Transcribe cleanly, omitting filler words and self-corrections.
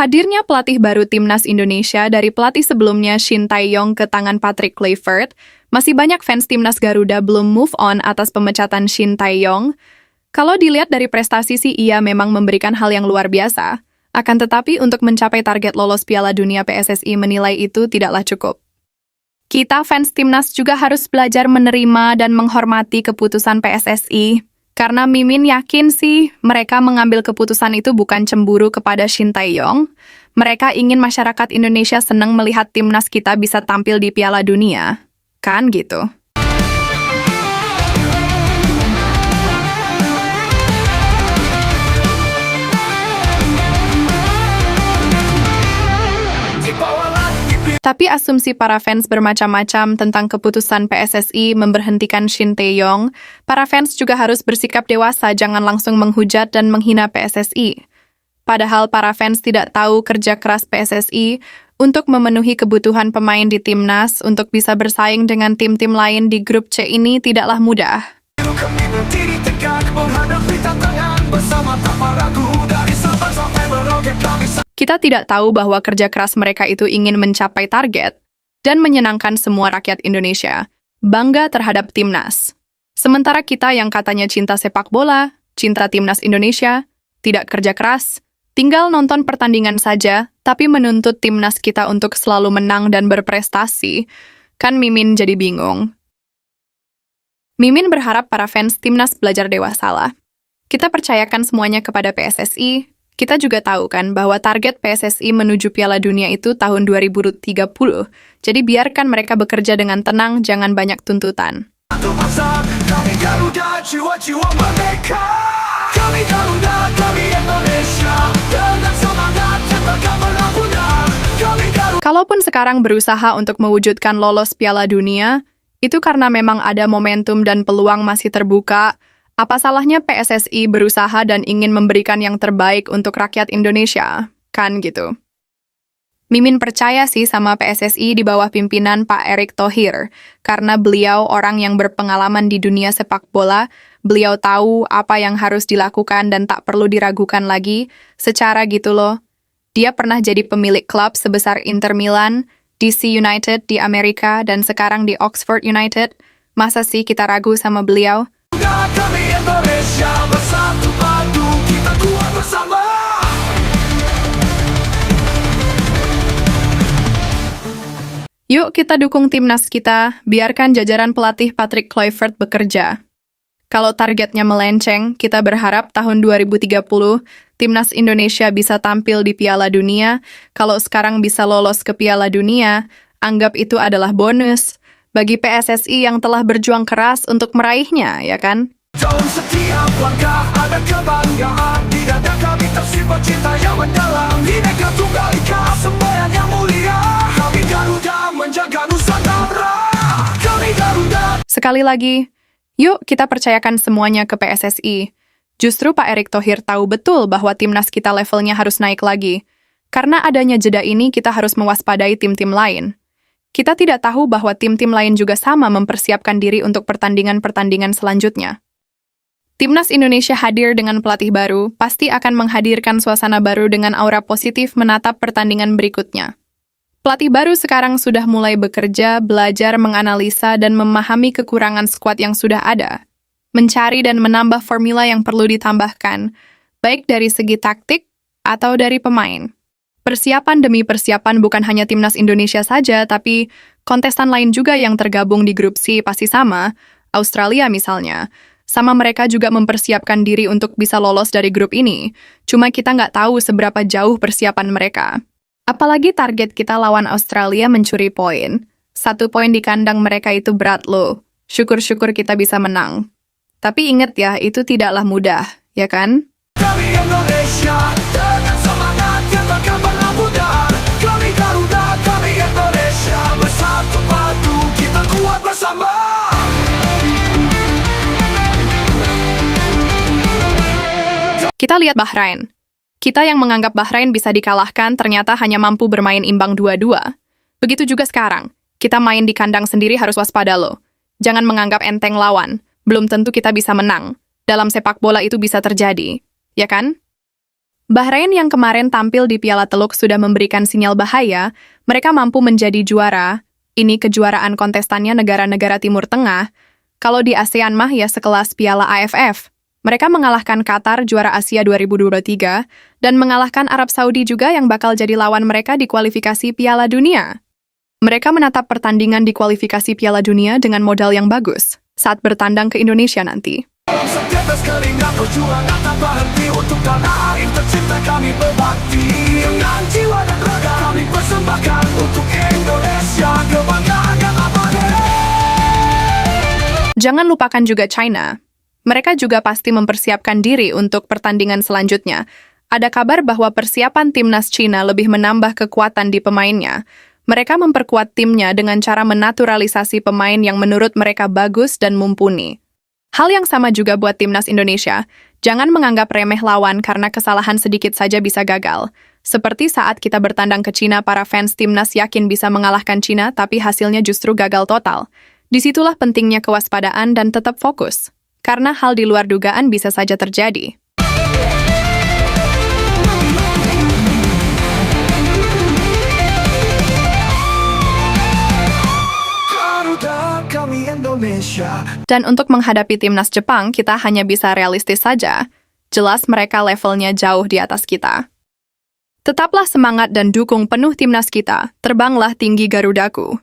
Hadirnya pelatih baru Timnas Indonesia dari pelatih sebelumnya Shin Tae-yong ke tangan Patrick Kluivert, masih banyak fans Timnas Garuda belum move on atas pemecatan Shin Tae-yong. Kalau dilihat dari prestasi sih ia memang memberikan hal yang luar biasa. Akan tetapi untuk mencapai target lolos Piala Dunia PSSI menilai itu tidaklah cukup. Kita fans Timnas juga harus belajar menerima dan menghormati keputusan PSSI. Karena Mimin yakin sih mereka mengambil keputusan itu bukan cemburu kepada Shin Tae-yong. Mereka ingin masyarakat Indonesia senang melihat timnas kita bisa tampil di Piala Dunia. Kan gitu. Tapi asumsi para fans bermacam-macam tentang keputusan PSSI memberhentikan Shin Tae-yong. Para fans juga harus bersikap dewasa, jangan langsung menghujat dan menghina PSSI. Padahal para fans tidak tahu kerja keras PSSI untuk memenuhi kebutuhan pemain di timnas untuk bisa bersaing dengan tim-tim lain di grup C ini tidaklah mudah. Kita tidak tahu bahwa kerja keras mereka itu ingin mencapai target dan menyenangkan semua rakyat Indonesia, bangga terhadap timnas. Sementara kita yang katanya cinta sepak bola, cinta timnas Indonesia, tidak kerja keras, tinggal nonton pertandingan saja, tapi menuntut timnas kita untuk selalu menang dan berprestasi, kan Mimin jadi bingung. Mimin berharap para fans timnas belajar dewasa lah. Kita percayakan semuanya kepada PSSI. Kita juga tahu kan bahwa target PSSI menuju Piala Dunia itu tahun 2030. Jadi biarkan mereka bekerja dengan tenang, jangan banyak tuntutan. Kalaupun sekarang berusaha untuk mewujudkan lolos Piala Dunia, itu karena memang ada momentum dan peluang masih terbuka. Apa salahnya PSSI berusaha dan ingin memberikan yang terbaik untuk rakyat Indonesia? Kan gitu. Mimin percaya sih sama PSSI di bawah pimpinan Pak Erick Thohir, karena beliau orang yang berpengalaman di dunia sepak bola, beliau tahu apa yang harus dilakukan dan tak perlu diragukan lagi, secara gitu loh. Dia pernah jadi pemilik klub sebesar Inter Milan, DC United di Amerika, dan sekarang di Oxford United. Masa sih kita ragu sama beliau? Kami Indonesia bersatu padu, kita kuat bersama. Yuk kita dukung timnas kita, biarkan jajaran pelatih Patrick Kluivert bekerja. Kalau targetnya melenceng, kita berharap tahun 2030 timnas Indonesia bisa tampil di Piala Dunia. Kalau sekarang bisa lolos ke Piala Dunia, anggap itu adalah bonus bagi PSSI yang telah berjuang keras untuk meraihnya, ya kan? Dalam setiap langkah ada kebanggaan, di dada kami tersimpan cinta yang mendalam. Bineka Tunggal Ika, sembahyang yang mulia, kami Garuda menjaga Nusantara. Kami Garuda. Sekali lagi, yuk kita percayakan semuanya ke PSSI. Justru Pak Erick Thohir tahu betul bahwa timnas kita levelnya harus naik lagi. Karena adanya jeda ini kita harus mewaspadai tim-tim lain. Kita tidak tahu bahwa tim-tim lain juga sama mempersiapkan diri untuk pertandingan-pertandingan selanjutnya. Timnas Indonesia hadir dengan pelatih baru, pasti akan menghadirkan suasana baru dengan aura positif menatap pertandingan berikutnya. Pelatih baru sekarang sudah mulai bekerja, belajar, menganalisa, dan memahami kekurangan skuad yang sudah ada. Mencari dan menambah formula yang perlu ditambahkan, baik dari segi taktik atau dari pemain. Persiapan demi persiapan bukan hanya timnas Indonesia saja, tapi kontestan lain juga yang tergabung di grup C pasti sama, Australia misalnya. Sama mereka juga mempersiapkan diri untuk bisa lolos dari grup ini. Cuma kita nggak tahu seberapa jauh persiapan mereka. Apalagi target kita lawan Australia mencuri poin. 1 poin di kandang mereka itu berat loh. Syukur-syukur kita bisa menang. Tapi ingat ya, itu tidaklah mudah, ya kan? Kami Indonesia, dengan semangat yang bakal pernah mudah. Kami Garuda, kami Indonesia, bersatu padu, kita kuat bersama. Kita lihat Bahrain. Kita yang menganggap Bahrain bisa dikalahkan ternyata hanya mampu bermain imbang 2-2. Begitu juga sekarang. Kita main di kandang sendiri harus waspada loh. Jangan menganggap enteng lawan. Belum tentu kita bisa menang. Dalam sepak bola itu bisa terjadi. Ya kan? Bahrain yang kemarin tampil di Piala Teluk sudah memberikan sinyal bahaya, mereka mampu menjadi juara. Ini kejuaraan kontestannya negara-negara Timur Tengah. Kalau di ASEAN mah ya sekelas Piala AFF. Mereka mengalahkan Qatar juara Asia 2023 dan mengalahkan Arab Saudi juga yang bakal jadi lawan mereka di kualifikasi Piala Dunia. Mereka menatap pertandingan di kualifikasi Piala Dunia dengan modal yang bagus saat bertandang ke Indonesia nanti. Setetes keringat perjuangan tanpa henti untuk tanah air tercinta kami berbakti. Dengan jiwa dan raga kami persembahkan untuk Indonesia kebanggaan yang abadi. Jangan lupakan juga China. Mereka juga pasti mempersiapkan diri untuk pertandingan selanjutnya. Ada kabar bahwa persiapan timnas China lebih menambah kekuatan di pemainnya. Mereka memperkuat timnya dengan cara menaturalisasi pemain yang menurut mereka bagus dan mumpuni. Hal yang sama juga buat timnas Indonesia. Jangan menganggap remeh lawan karena kesalahan sedikit saja bisa gagal. Seperti saat kita bertandang ke Cina, para fans timnas yakin bisa mengalahkan Cina, tapi hasilnya justru gagal total. Disitulah pentingnya kewaspadaan dan tetap fokus. Karena hal di luar dugaan bisa saja terjadi. Kami Indonesia. Dan untuk menghadapi timnas Jepang, kita hanya bisa realistis saja. Jelas mereka levelnya jauh di atas kita. Tetaplah semangat dan dukung penuh timnas kita. Terbanglah tinggi Garudaku.